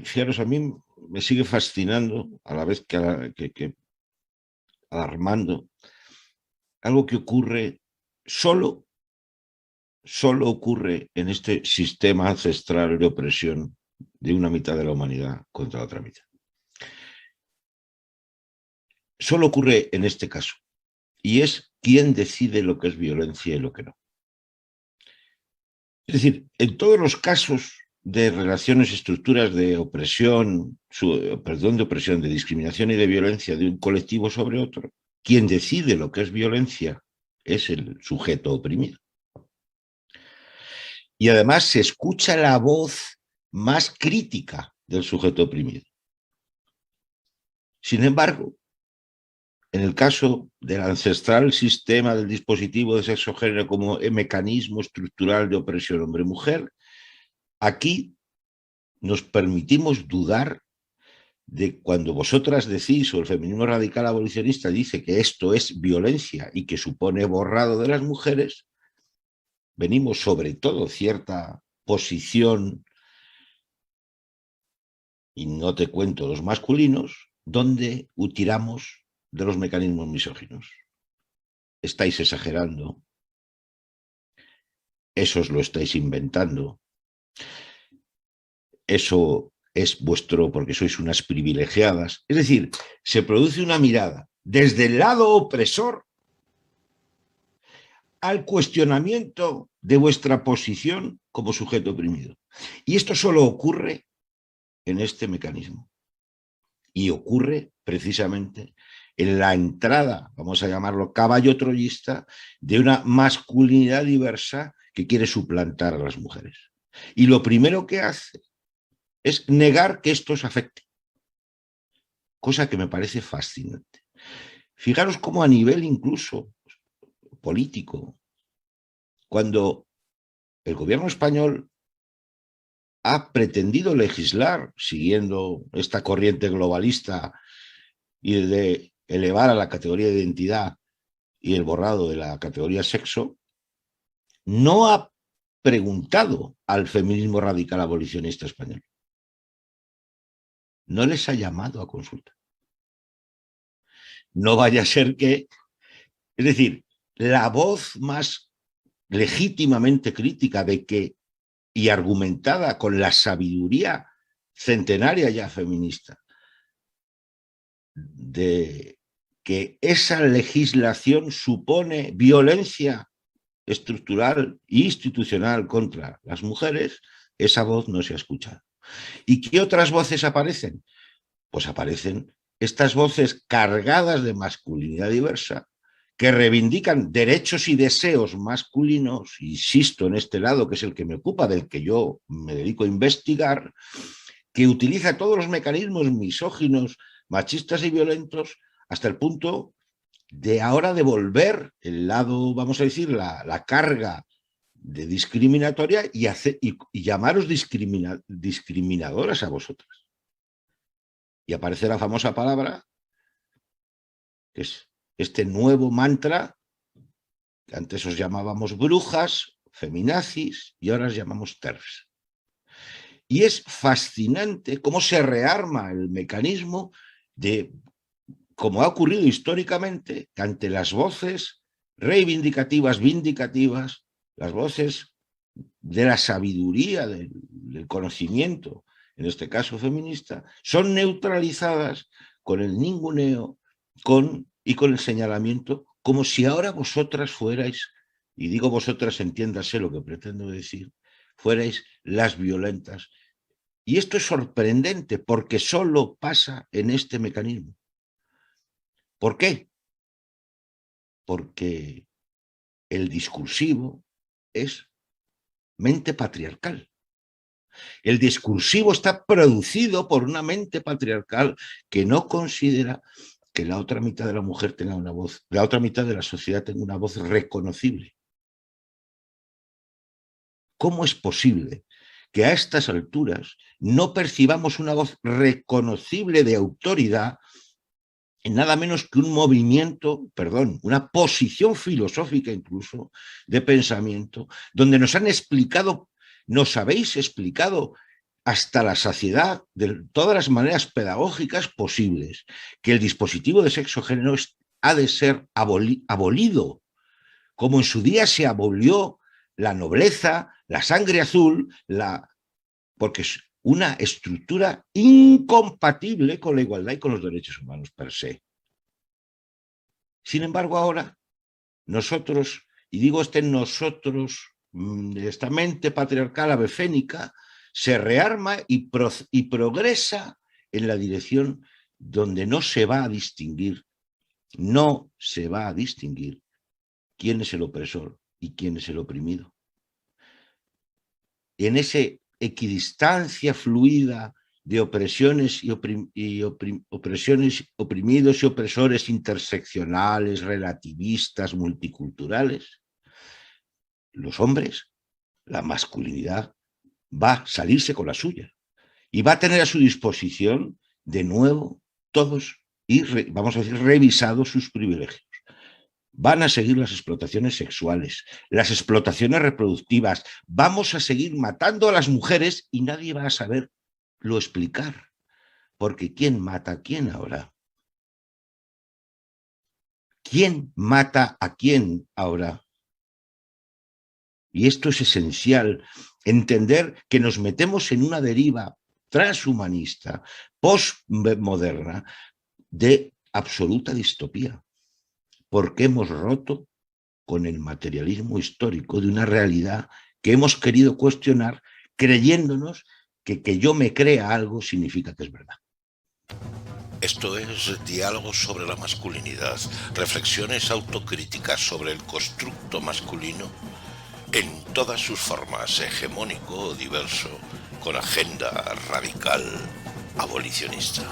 Fijaros, a mí me sigue fascinando, a la vez que alarmando, algo que ocurre solo, solo ocurre en este sistema ancestral de opresión de una mitad de la humanidad contra la otra mitad. Solo ocurre en este caso, y es quién decide lo que es violencia y lo que no. Es decir, en todos los casos de relaciones, estructuras de opresión, de opresión, de discriminación y de violencia de un colectivo sobre otro, quien decide lo que es violencia es el sujeto oprimido. Y además se escucha la voz más crítica del sujeto oprimido. Sin embargo, en el caso del ancestral sistema del dispositivo de sexo-género como mecanismo estructural de opresión hombre-mujer, aquí nos permitimos dudar de cuando vosotras decís, o el feminismo radical abolicionista dice que esto es violencia y que supone borrado de las mujeres, venimos sobre todo cierta posición, y no te cuento los masculinos, donde tiramos de los mecanismos misóginos. Estáis exagerando, eso os lo estáis inventando, eso es vuestro porque sois unas privilegiadas. Es decir, se produce una mirada desde el lado opresor al cuestionamiento de vuestra posición como sujeto oprimido. Y esto solo ocurre en este mecanismo. Y ocurre precisamente en la entrada, vamos a llamarlo caballo troyista, de una masculinidad diversa que quiere suplantar a las mujeres. Y lo primero que hace es negar que esto os afecte. Cosa que me parece fascinante. Fijaros cómo a nivel incluso político, cuando el gobierno español ha pretendido legislar siguiendo esta corriente globalista y de elevar a la categoría de identidad y el borrado de la categoría sexo, no ha preguntado al feminismo radical abolicionista español. No les ha llamado a consulta. No vaya a ser que, es decir, la voz más legítimamente crítica de que y argumentada con la sabiduría centenaria ya feminista de que esa legislación supone violencia estructural e institucional contra las mujeres, esa voz no se ha escuchado. ¿Y qué otras voces aparecen? Pues aparecen estas voces cargadas de masculinidad diversa que reivindican derechos y deseos masculinos, insisto en este lado que es el que me ocupa, del que yo me dedico a investigar, que utiliza todos los mecanismos misóginos, machistas y violentos hasta el punto de ahora devolver el lado, vamos a decir, la carga de discriminatoria y llamaros discriminadoras a vosotras. Y aparece la famosa palabra, que es este nuevo mantra, que antes os llamábamos brujas, feminazis, y ahora os llamamos TERFs. Y es fascinante cómo se rearma el mecanismo de, como ha ocurrido históricamente, que ante las voces reivindicativas, vindicativas, las voces de la sabiduría, del conocimiento, en este caso feminista, son neutralizadas con el ninguneo y con el señalamiento, como si ahora vosotras fuerais, y digo vosotras, entiéndase lo que pretendo decir, fuerais las violentas. Y esto es sorprendente porque solo pasa en este mecanismo. ¿Por qué? Porque el discursivo es mente patriarcal. El discursivo está producido por una mente patriarcal que no considera que la otra mitad de la mujer tenga una voz, la otra mitad de la sociedad tenga una voz reconocible. ¿Cómo es posible que a estas alturas no percibamos una voz reconocible de autoridad en nada menos que un movimiento, perdón, una posición filosófica incluso de pensamiento, donde nos han explicado, nos habéis explicado hasta la saciedad de todas las maneras pedagógicas posibles, que el dispositivo de sexo-género ha de ser abolido, como en su día se abolió la nobleza, la sangre azul, porque es una estructura incompatible con la igualdad y con los derechos humanos per se. Sin embargo, ahora nosotros, y digo nosotros, esta mente patriarcal abefénica, se rearma y progresa en la dirección donde no se va a distinguir quién es el opresor y quién es el oprimido. En esa equidistancia fluida de opresiones opresiones, oprimidos y opresores interseccionales, relativistas, multiculturales, los hombres, la masculinidad, va a salirse con la suya y va a tener a su disposición de nuevo todos y vamos a decir revisados sus privilegios. Van a seguir las explotaciones sexuales, las explotaciones reproductivas, vamos a seguir matando a las mujeres y nadie va a saberlo explicar, porque ¿quién mata a quién ahora? ¿Quién mata a quién ahora? Y esto es esencial, entender que nos metemos en una deriva transhumanista, postmoderna, de absoluta distopía, porque hemos roto con el materialismo histórico de una realidad que hemos querido cuestionar creyéndonos que yo me crea algo significa que es verdad. Esto es Diálogos sobre la masculinidad, reflexiones autocríticas sobre el constructo masculino en todas sus formas, hegemónico o diverso, con agenda radical abolicionista.